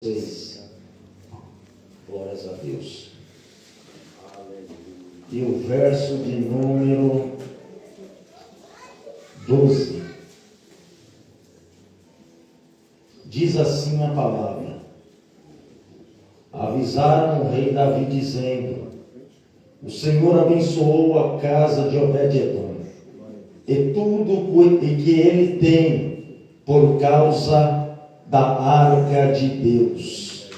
6. Glórias a Deus. E o verso de número 12 diz assim a palavra: avisaram o rei Davi dizendo: o Senhor abençoou a casa de Obed-edom e tudo que ele tem por causa da arca de Deus.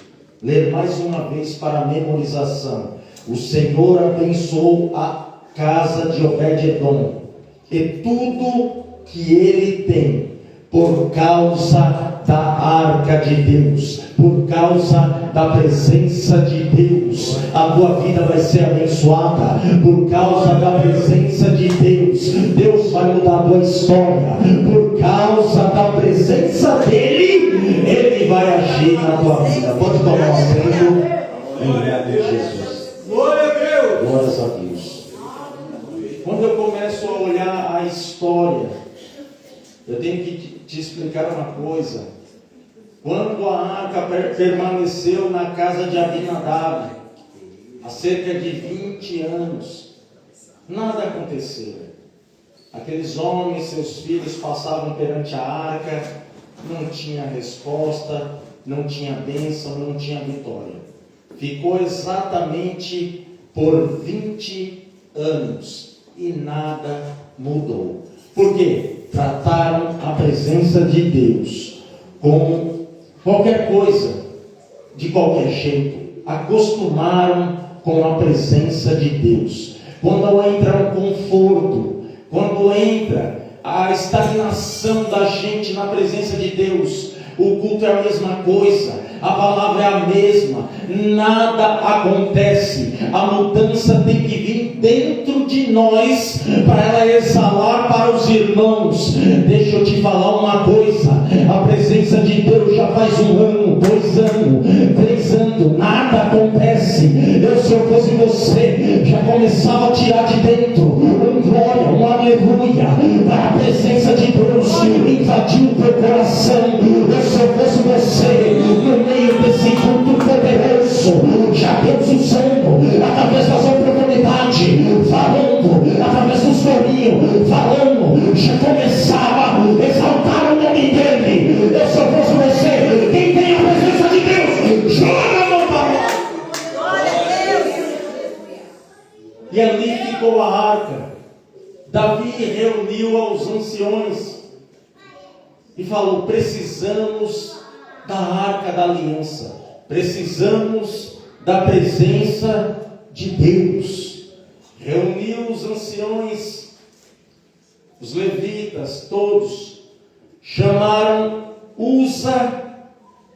Ler mais uma vez para a memorização: o Senhor abençoou a casa de Obed-edom e tudo que ele tem por causa da arca de Deus, por causa da presença de Deus. A tua vida vai ser abençoada por causa da presença de Deus. Deus vai mudar a tua história por causa da presença dele. Ele vai agir na tua vida. Pode tomar um assento em nome de Jesus. Glória a Deus. Glórias a Deus. Quando eu começo a olhar a história, eu tenho que te explicar uma coisa. Quando a arca permaneceu na casa de Abinadab, há cerca de 20 anos, nada aconteceu. Aqueles homens, seus filhos, passavam perante a arca, não tinha resposta, não tinha bênção, não tinha vitória. Ficou exatamente por 20 anos e nada mudou. Por quê? Trataram a presença de Deus como qualquer coisa, de qualquer jeito. Acostumaram com a presença de Deus. Quando entra o conforto, quando entra a estagnação da gente na presença de Deus, o culto é a mesma coisa, a palavra é a mesma, nada acontece. A mudança tem que vir dentro de nós para ela exalar para os irmãos. Deixa eu te falar uma coisa: a presença de Deus já faz 1 ano, 2 anos, 3 anos, nada acontece. Se eu fosse você, já começava a tirar de dentro um glória, um aleluia, para a presença de Deus invadir o teu coração. Se eu fosse você, no meio desse culto poderoso, já Deus usando através das oportunidades, falando através dos corinhos, falando, já começava a exaltar o nome dele. Se eu fosse você, quem tem a presença de Deus, joga a mão para Deus. E ali ficou a arca. Davi reuniu aos anciões e falou: precisamos da arca da aliança, precisamos da presença de Deus. Reuniu os anciões, os levitas, todos, chamaram Uza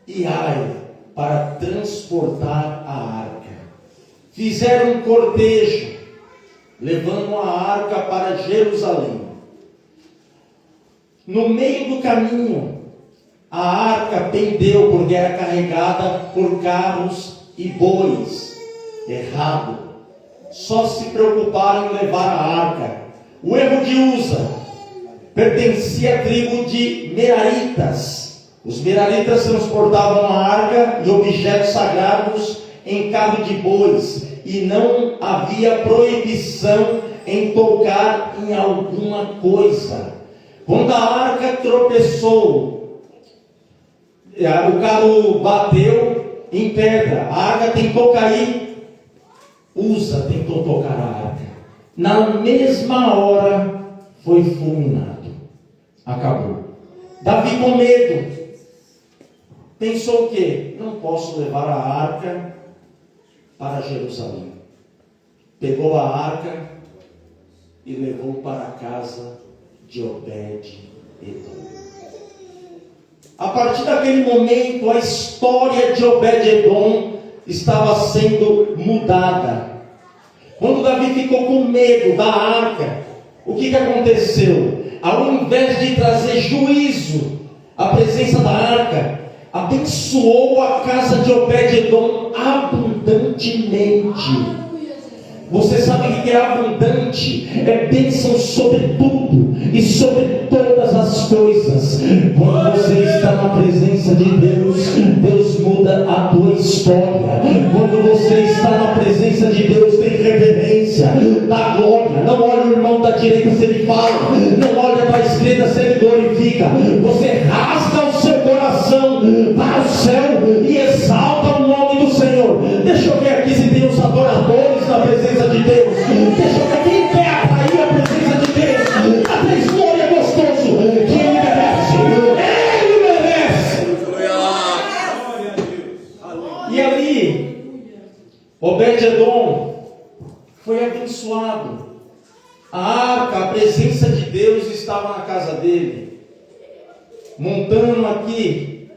e Ai para transportar a arca. Fizeram um cortejo, levando a arca para Jerusalém. No meio do caminho, a arca pendeu porque era carregada por carros e bois. Errado. Só se preocuparam em levar a arca. O erro de Uza: pertencia à tribo de Meraritas. Os Meraritas transportavam a arca e objetos sagrados em carro de bois, e não havia proibição em tocar em alguma coisa. Quando a arca tropeçou, o carro bateu em pedra, a arca tentou cair, Uza tentou tocar a arca. Na mesma hora foi fulminado. Acabou. Davi, com medo, pensou o quê? Não posso levar a arca para Jerusalém. Pegou a arca e levou para a casa de Obed-edom. A partir daquele momento, a história de Obed-edom estava sendo mudada. Quando Davi ficou com medo da arca, o que aconteceu? Ao invés de trazer juízo, a presença da arca abençoou a casa de Obed-edom abundantemente. Você sabe que é abundante, é bênção sobre tudo e sobre todas as coisas. Quando você está na presença de Deus, Deus muda a tua história. Quando você está na presença de Deus, tem reverência da glória. Não olha o irmão da direita se ele fala, não olha para a esquerda se ele glorifica. Você rasga o seu coração para o céu e exalta o nome do Senhor. Deixa eu ver aqui se tem os adoradores na presença de Deus. Deixa eu ver quem quer atrair a presença de Deus. A três glória é gostoso, que Ele merece. Ele merece. E ali, Obed-edom foi abençoado. A arca, a presença de Deus estava na casa dele. Montando aqui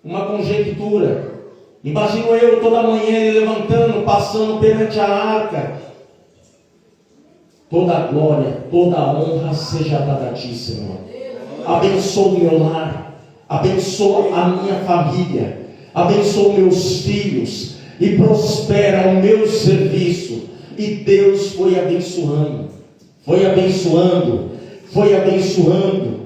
uma conjectura. Imagino eu toda manhã ele levantando, passando perante a arca. Toda a glória, toda a honra seja dada a ti, Senhor. Abençoa o meu lar, abençoa a minha família, abençoa meus filhos e prospera o meu serviço. E Deus foi abençoando, foi abençoando, foi abençoando.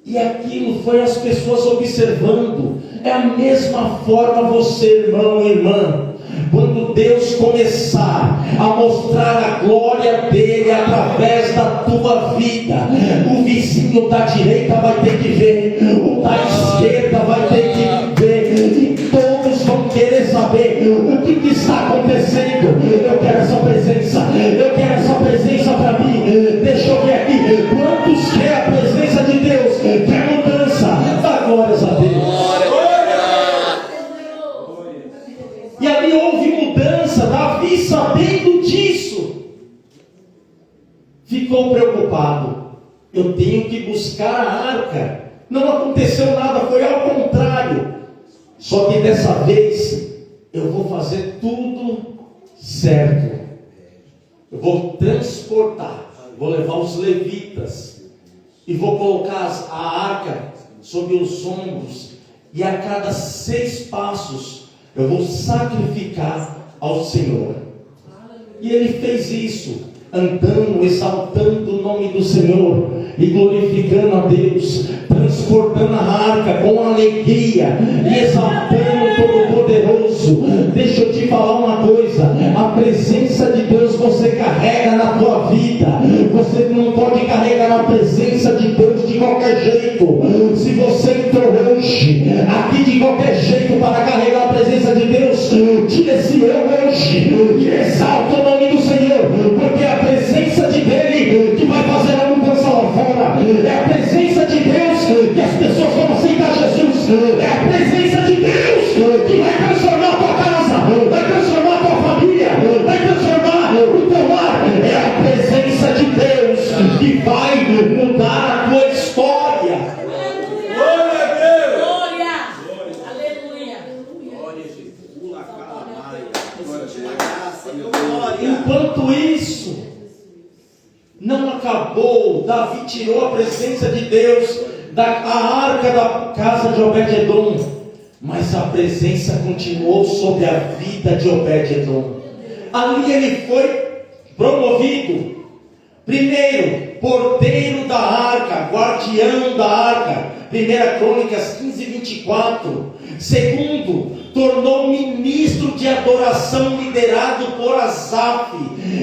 E aquilo foi as pessoas observando. É a mesma forma você, irmão e irmã. Quando Deus começar a mostrar a glória dele através da tua vida, o vizinho da direita vai ter que ver, o da esquerda vai ter que ver, e todos vão querer saber o que está acontecendo. Eu quero essa presença, eu quero essa presença para mim. Deixa eu ver aqui, quantos querem a presença de Deus? Quer mudança? Dá glórias a Deus. E ali houve mudança. Davi, sabendo disso, ficou preocupado. Eu tenho que buscar a arca. Não aconteceu nada, foi ao contrário. Só que dessa vez eu vou fazer tudo certo. Eu vou transportar, vou levar os levitas e vou colocar a arca sobre os ombros, e a cada 6 passos eu vou sacrificar ao Senhor. E ele fez isso, andando, exaltando o nome do Senhor e glorificando a Deus, transportando a arca com alegria e exaltando o Todo-Poderoso. Deixa eu te falar uma coisa: a presença de Deus você carrega na tua vida. Você não pode carregar a presença de Deus de qualquer jeito. Se você entrou hoje aqui de qualquer jeito para carregar a presença de Deus, tira esse eu hoje e exalta o nome do Senhor, porque é a presença de dele que vai fazer a mudança lá fora. É a presença de Deus que as pessoas vão aceitar Jesus. É a presença de Deus que vai transformar a tua casa, vai transformar a tua família, vai transformar o teu lar. É a presença de Deus que vai mudar a tua história. Glória a Deus! Glória! Aleluia! Enquanto isso não acabou, Davi tirou a presença de Deus da arca da casa de Obed-edom, mas a presença continuou sobre a vida de Obed-edom. Ali ele foi promovido. Primeiro, porteiro da arca, guardião da arca, 1 Crônicas 15:24. Segundo, tornou ministro de adoração liderado por Asaf.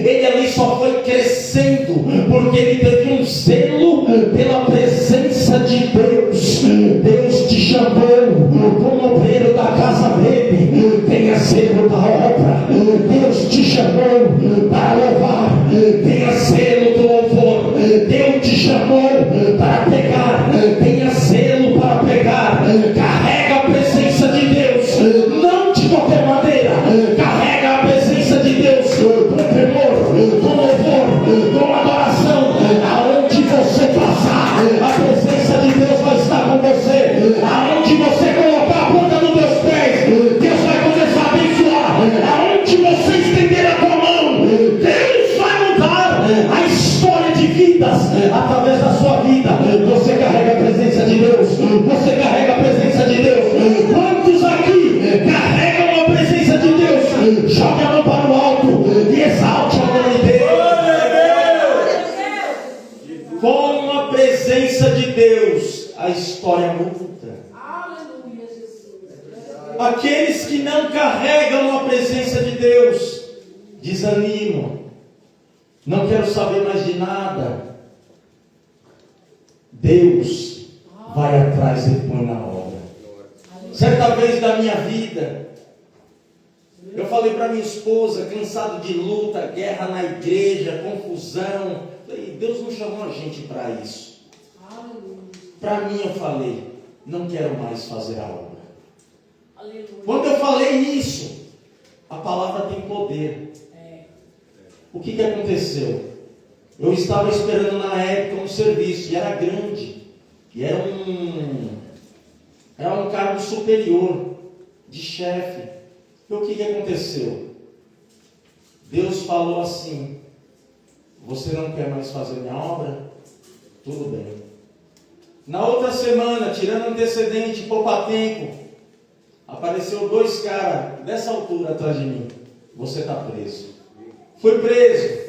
Ele ali só foi crescendo porque ele teve um zelo pela presença de Deus. Deus te chamou como obreiro da casa dele, tenha zelo da obra. Deus te chamou para louvar, tenha zelo do louvor. Deus te chamou para pegar, tenha zelo para pegar. Carrega a presença de Deus, não de qualquer maneira. Carrega a presença de Deus com temor, com louvor, com adoração. Aonde você passar, a presença de Deus Aqueles que não carregam a presença de Deus desanimam. Não quero saber mais de nada. Deus vai atrás e põe na obra. Certa vez da minha vida, eu falei para minha esposa, cansado de luta, guerra na igreja, confusão. Falei, Deus não chamou a gente para isso. Para mim eu falei, não quero mais fazer a obra. Quando eu falei isso, a palavra tem poder. O que aconteceu? Eu estava esperando na época um serviço, e era grande, e era um cargo superior, de chefe. E o que aconteceu? Deus falou assim: você não quer mais fazer minha obra? Tudo bem. Na outra semana, tirando antecedente, poupa tempo, apareceu 2 caras dessa altura atrás de mim. Você está preso. Fui preso.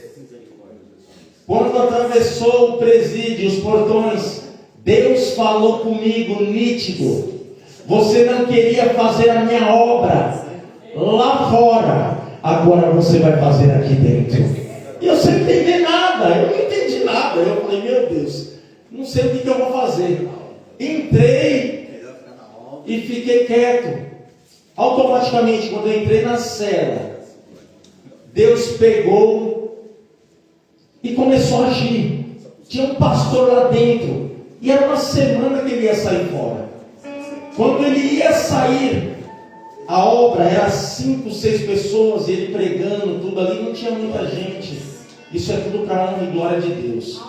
Quando atravessou o presídio, os portões, Deus falou comigo nítido: você não queria fazer a minha obra lá fora, agora você vai fazer aqui dentro. E eu sem entender nada, eu não entendi nada. Eu falei, meu Deus, não sei o que eu vou fazer. Entrei e fiquei quieto. Automaticamente, quando eu entrei na cela, Deus pegou e começou a agir. Tinha um pastor lá dentro, e era uma semana que ele ia sair fora. Quando ele ia sair, a obra era 5, 6 pessoas, e ele pregando, tudo ali, não tinha muita gente. Isso é tudo para a honra e glória de Deus.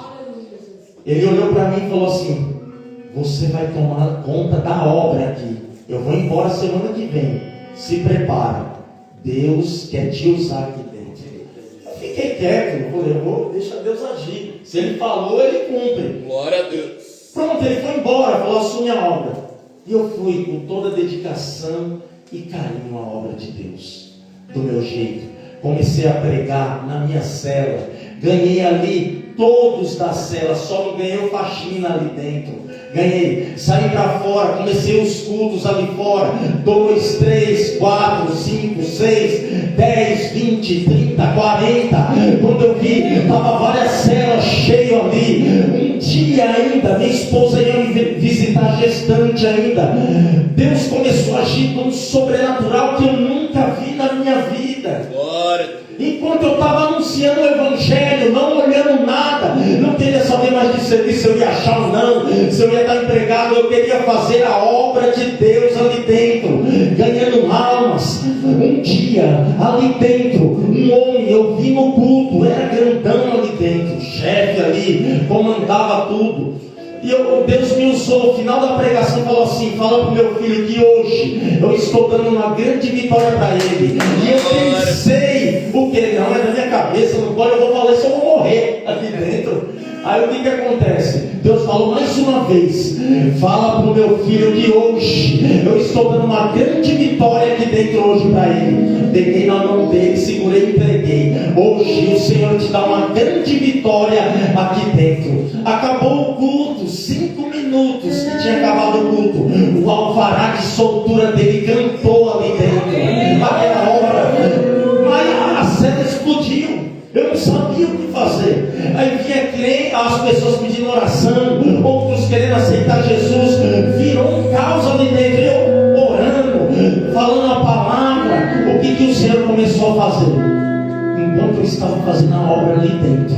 Ele olhou para mim e falou assim: você vai tomar conta da obra aqui. Eu vou embora semana que vem. Se prepara. Deus quer te usar aqui dentro. Eu fiquei quieto. Eu falei, deixa Deus agir. Se ele falou, ele cumpre. Glória a Deus. Pronto, ele foi embora, falou, assume a obra. E eu fui com toda dedicação e carinho à obra de Deus, do meu jeito. Comecei a pregar na minha cela. Ganhei ali todos da cela, só não ganhei o faxina ali dentro. Ganhei, saí para fora, comecei os cultos ali fora. 2, 3, 4, 5, 6, 10, 20, 30, 40. Quando eu vi, estava várias celas cheias ali. Um dia ainda, minha esposa ia me visitar gestante ainda. Deus começou a agir com um sobrenatural que eu nunca vi na minha vida. Glória. Enquanto eu estava anunciando o Evangelho, não olhando nada, não queria saber mais de serviço, se eu ia achar ou não, se eu ia estar empregado, eu queria fazer a obra de Deus ali dentro, ganhando almas. Um dia, ali dentro, um homem, eu vi no culto, era grandão ali dentro, chefe ali, comandava tudo. E Deus me usou, no final da pregação falou assim: fala para o meu filho que hoje eu estou dando uma grande vitória para ele. E eu pensei, o que? Não é da minha cabeça, não pode, eu vou falar isso, eu vou morrer aqui dentro. Aí o que acontece? Deus falou mais uma vez: fala para o meu filho que hoje eu estou dando uma grande vitória aqui dentro hoje para ele. Peguei na mão dele, segurei e entreguei. Hoje o Senhor te dá uma grande vitória aqui dentro. Acabou o culto, 5 minutos que tinha acabado o culto, o alvará de soltura dele cantou ali dentro. Aquela hora, mas a cena explodiu. Eu não sabia o que fazer. Aí vinha as pessoas pedindo oração, outros querendo aceitar Jesus. Virou um caos ali dentro. Eu orando, falando a palavra. O que o Senhor começou a fazer? Enquanto eu estava fazendo a obra ali dentro,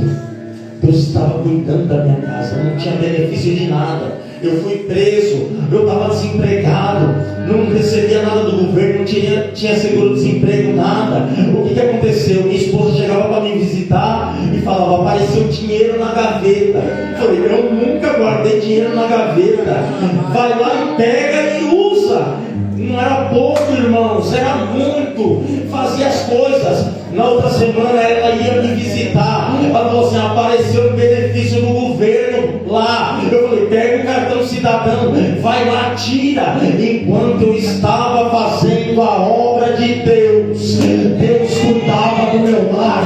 Deus estava cuidando da minha casa. Não tinha benefício de nada. Eu fui preso, eu estava desempregado, não recebia nada do governo, não tinha seguro-desemprego, nada. O que aconteceu? Minha esposa chegava para me visitar e falava: apareceu dinheiro na gaveta. Eu falei: eu nunca guardei dinheiro na gaveta. Vai lá e pega e usa. Não era pouco, irmãos, era muito. Fazia as coisas. Na outra semana ela ia me visitar. Ela falou assim: apareceu um benefício do governo lá. Eu falei: pega o cartão cidadão, vai lá, tira. Enquanto eu estava fazendo a obra de Deus, Deus cuidava do meu lar,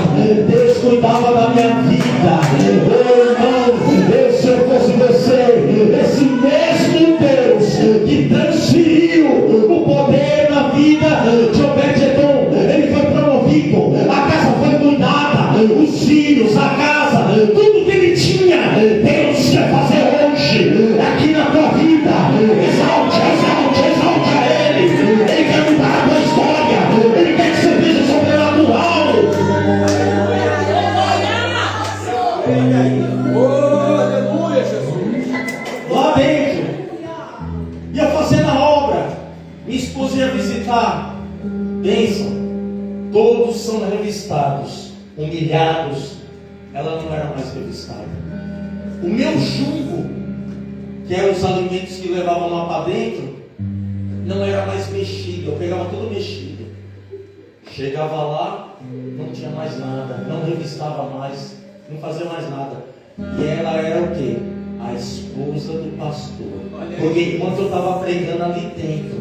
Deus cuidava da minha vida. Irmão, se eu fosse você, esse mesmo Deus que transferiu o poder na vida de Obed-Edom, ele foi promovido, a casa foi cuidada, os filhos, a casa, tudo que ele tinha. Deus quer fazer hoje, aqui na tua vida. Exalte a Ele. Ele quer mudar a tua história, Ele quer que você veja sobrenatural. Oh, aleluia, Jesus. Lá dentro, ia fazendo a obra, minha esposa ia visitar, bênção, todos são revistados, humilhados, ela não era mais revistada. O meu jugo, que eram os alimentos que levavam lá para dentro, não era mais mexido, eu pegava tudo mexido, chegava lá, não tinha mais nada, não revistava mais, não fazia mais nada. E ela era o quê? A esposa do pastor. Porque enquanto eu estava pregando ali dentro,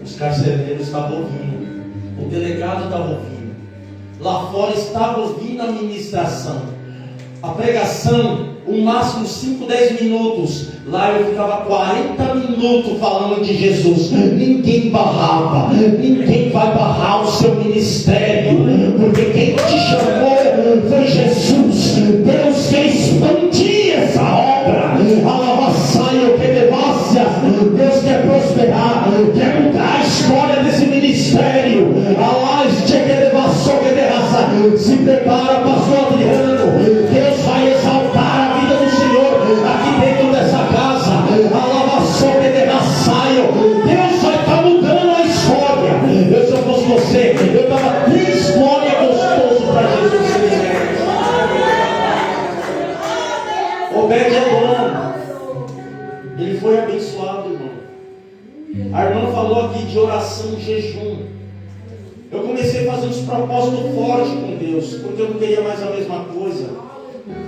os carcereiros estavam ouvindo, o delegado estava ouvindo, lá fora estava ouvindo a ministração, a pregação, o máximo 5, 10 minutos. Lá eu ficava 40 minutos falando de Jesus. Ninguém barrava, ninguém vai barrar o seu ministério, porque quem te chamou foi Jesus. Deus quer expandir essa obra. Alavaçaio, que devassia. Deus quer prosperar, quer mudar a história desse ministério. Se prepara, pastor Adriano. Deus vai exaltar a vida do Senhor aqui dentro dessa casa. Deus vai estar mudando a história. Eu, se eu fosse você, eu dava 3 glórias gostoso para Jesus. Obed-Edom, ele foi abençoado, irmão. A irmã falou aqui de oração e jejum. Eu comecei a fazer uns propósitos fortes com Deus, porque eu não queria mais a mesma coisa.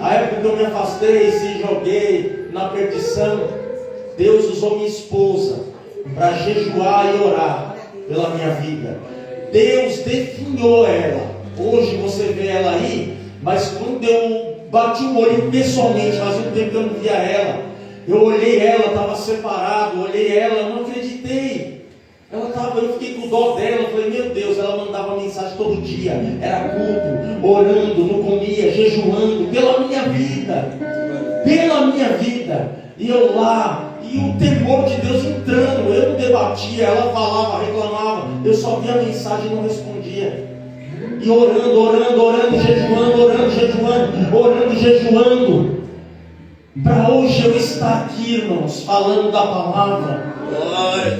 A época que eu me afastei, se joguei na perdição, Deus usou minha esposa para jejuar e orar pela minha vida. Deus definhou ela. Hoje você vê ela aí, mas quando eu bati o olho pessoalmente, fazia um tempo que eu não via ela, eu olhei ela, estava separado, olhei ela, eu não acreditei. Eu fiquei com dó dela, eu falei, meu Deus, ela mandava mensagem todo dia, era culto, orando, não comia, jejuando, pela minha vida, e eu lá, e o temor de Deus entrando, eu não debatia, ela falava, reclamava, eu só via a mensagem e não respondia, e orando, jejuando, para hoje eu estar aqui, irmãos, falando da palavra,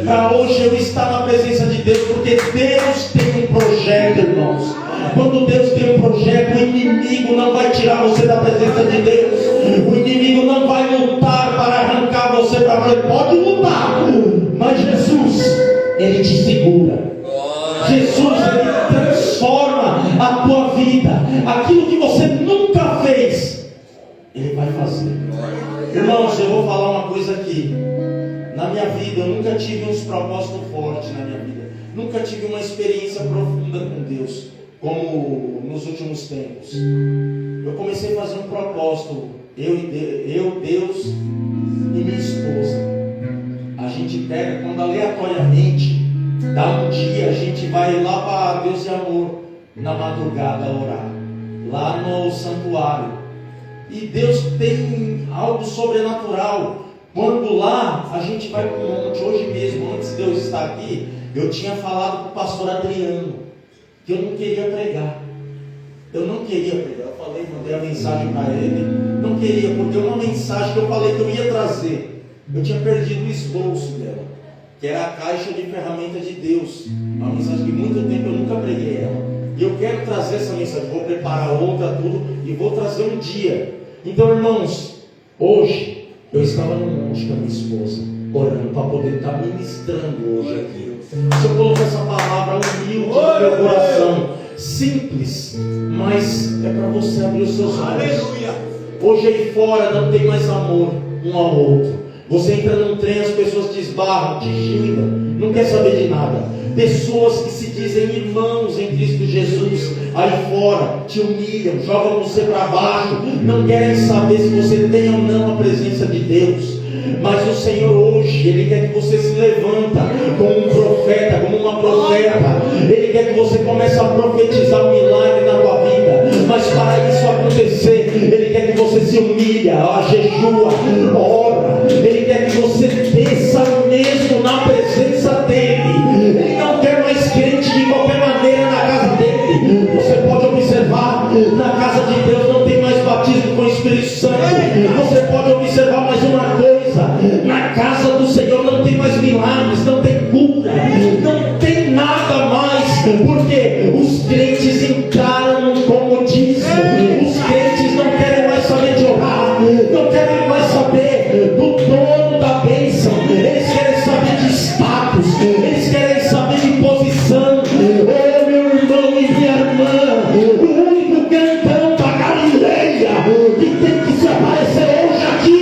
para hoje eu estar na presença de Deus, porque Deus tem um projeto, irmãos. Quando Deus tem um projeto, o inimigo não vai tirar você da presença de Deus. O inimigo não vai lutar para arrancar você para frente. Pode lutar, mas Jesus, Ele te segura. Jesus, Ele transforma a tua vida. Aquilo que você nunca fez, Ele vai fazer. Irmãos, eu vou falar uma coisa aqui. Na minha vida, eu nunca tive uns propósitos fortes na minha vida. Nunca tive uma experiência profunda com Deus, como nos últimos tempos. Eu comecei a fazer um propósito, eu, Deus e minha esposa. A gente pega, quando aleatoriamente, dá um dia, a gente vai lá para Deus e Amor, na madrugada orar, lá no santuário. E Deus tem algo sobrenatural. Quando lá, a gente vai para um monte. Hoje mesmo, antes de eu estar aqui, eu tinha falado para o pastor Adriano que eu não queria pregar. Eu falei, mandei a mensagem para ele. Não queria, porque uma mensagem que eu falei que eu ia trazer, eu tinha perdido o esboço dela, que era a caixa de ferramentas de Deus. Uma mensagem que muito tempo eu nunca preguei ela. E eu quero trazer essa mensagem, vou preparar outra, tudo, e vou trazer um dia. Então, irmãos, hoje eu estava no monte com a minha esposa, orando para poder estar ministrando hoje aqui. Se eu colocar essa palavra humilde no meu coração, simples, mas é para você abrir os seus olhos. Hoje aí fora não tem mais amor um ao outro. Você entra num trem, as pessoas te esbarram, te xingam, não quer saber de nada. Pessoas que se dizem irmãos em Cristo Jesus, aí fora te humilham, jogam você para baixo, não querem saber se você tem ou não a presença de Deus. Mas o Senhor hoje, Ele quer que você se levanta como um profeta, como uma profeta. Ele quer que você comece a profetizar um milagre na tua vida. Mas para isso acontecer, Ele quer que você se humilha, jejua, ora. Ele quer que você desça mesmo na presença dEle. Ele não quer mais crente de qualquer maneira na casa dEle. Você pode observar, na casa de Deus não tem mais batismo com o Espírito Santo. Você pode observar mais uma coisa: na casa do Senhor não tem mais milagres, não tem cura, não tem nada mais, porque os crentes entraram no comodismo. Os crentes não querem mais saber de orar, não querem mais saber do dono da bênção. Eles querem saber de status, eles querem saber de posição. Oh, meu irmão e minha irmã, o único cantão da Galileia que tem que se aparecer hoje aqui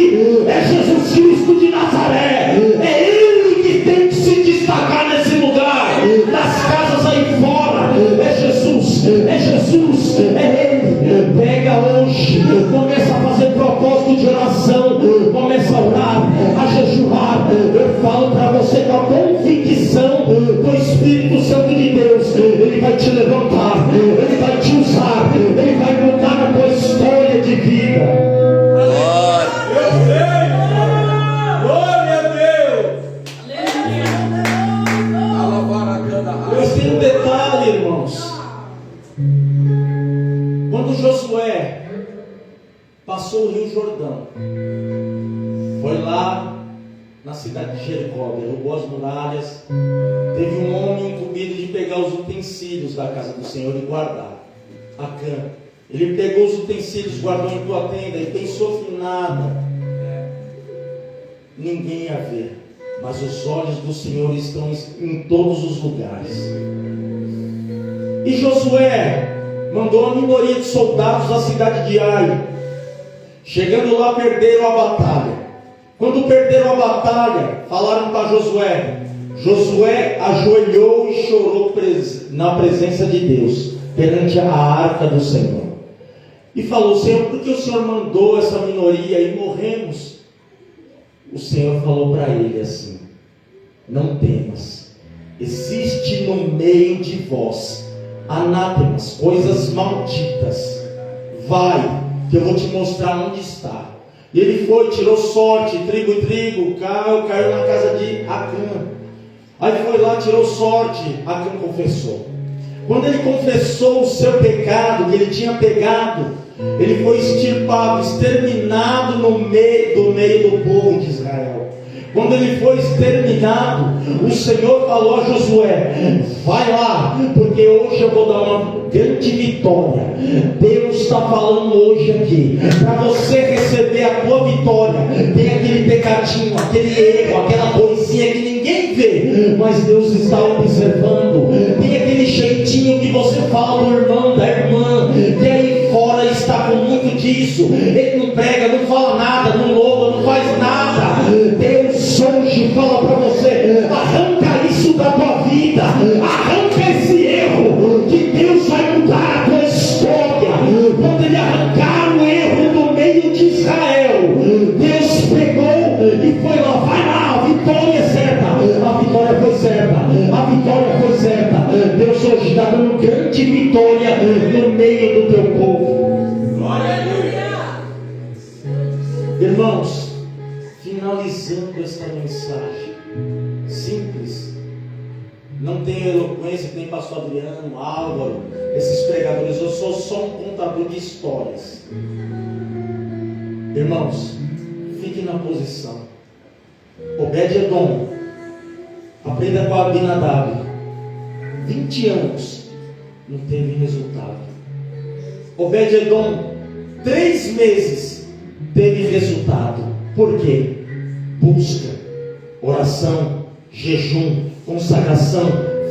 é Jesus Cristo de Nazaré. É Ele que tem que se destacar nesse lugar, nas casas aí fora. É Jesus, é Jesus, é Ele. Pega hoje, começa a fazer propósito de oração, começa a orar, a jejuar. Eu falo para você com a convicção do Espírito Santo de Deus. Ele vai te levantar, Ele vai te usar, Ele vai mudar a tua história de vida. Eu sei. Glória a Deus. Mas tem um detalhe, irmãos. Quando Josué passou o Rio Jordão, foi lá na cidade de Jericó, derrubou as muralhas, teve um homem incumbido de pegar os utensílios da casa do Senhor e guardar. Acã, ele pegou os utensílios, guardou em tua tenda e pensou que nada, ninguém ia ver, mas os olhos do Senhor estão em todos os lugares. E Josué mandou uma minoria de soldados à cidade de Ai. Chegando lá, perderam a batalha. Quando perderam a batalha, falaram para Josué. Josué ajoelhou e chorou na presença de Deus, perante a arca do Senhor, e falou: Senhor, por que o Senhor mandou essa minoria e morremos? O Senhor falou para ele assim: não temas, existe no meio de vós anátemas, coisas malditas. Vai, que eu vou te mostrar onde está. E ele foi, tirou sorte, trigo e trigo, caiu na casa de Acã. Aí foi lá, tirou sorte, Acã confessou. Quando ele confessou o seu pecado, que ele tinha pegado, ele foi extirpado, exterminado no meio do povo de Israel. Quando ele foi exterminado, o Senhor falou a Josué: vai lá, porque hoje eu vou dar uma grande vitória. Deus está falando hoje aqui, para você receber a tua vitória, tem aquele pecadinho, aquele erro, aquela coisinha que ninguém vê, mas Deus está observando. Tem aquele jeitinho que você fala do irmão, da irmã, que aí fora está com muito disso. Ele não prega, não fala nada, não louva, não faz nada. Deus hoje fala para você: arranca isso da tua vida, arranca esse erro, que Deus vai mudar a tua história. Quando ele arrancar o erro do meio de Israel, Deus pegou e foi lá: vai lá, a vitória é certa, a vitória foi certa, a vitória foi certa. Deus hoje está dando grande vitória no meio do teu povo. Glória a Deus. Irmãos, finalizando esta mensagem simples, não tem eloquência que tem pastor Adriano, Álvaro, esses pregadores. Eu sou só um contador de histórias. Irmãos, fiquem na posição. Obed-Edom, aprenda com Abinadab. 20 anos não teve resultado. Obed-Edom, 3 meses teve resultado. Por quê? Busca, oração, jejum, consagração,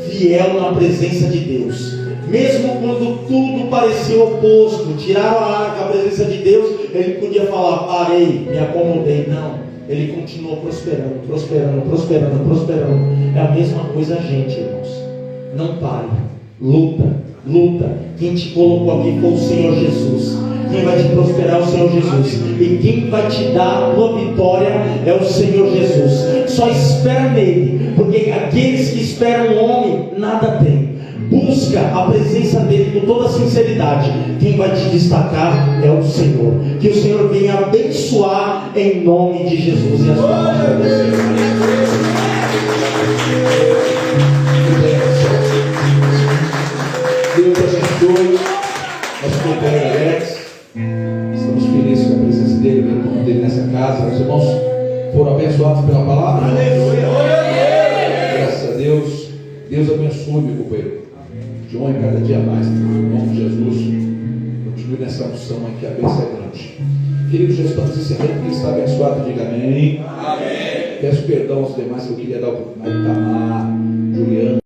fiel na presença de Deus. Mesmo quando tudo parecia oposto, tiraram a arca, a presença de Deus, ele podia falar: parei, me acomodei. Não, ele continuou prosperando, prosperando, prosperando, prosperando. É a mesma coisa a gente, irmãos. Não pare, luta, luta. Quem te colocou aqui foi o Senhor Jesus. quem vai te prosperar é o Senhor Jesus. E quem vai te dar a tua vitória é o Senhor Jesus. Só espera nele, porque aqueles que esperam o homem nada tem. Busca a presença dele com toda sinceridade. Quem vai te destacar é o Senhor. Que o Senhor venha abençoar em nome de Jesus. E as palavras do Senhor. Deus abençoe nosso companheiro Alex. Estamos felizes com a presença dele, o retorno dele nessa casa. Meus irmãos foram abençoados pela palavra. Graças a Deus. Deus abençoe, meu companheiro. De honra cada dia mais. Em nome de Jesus. Continue nessa unção aqui, a bênção é grande. Queridos, já estamos encerrando. Quem está abençoado, diga amém. Amém. Peço perdão aos demais que eu queria dar a Itamar, Juliana.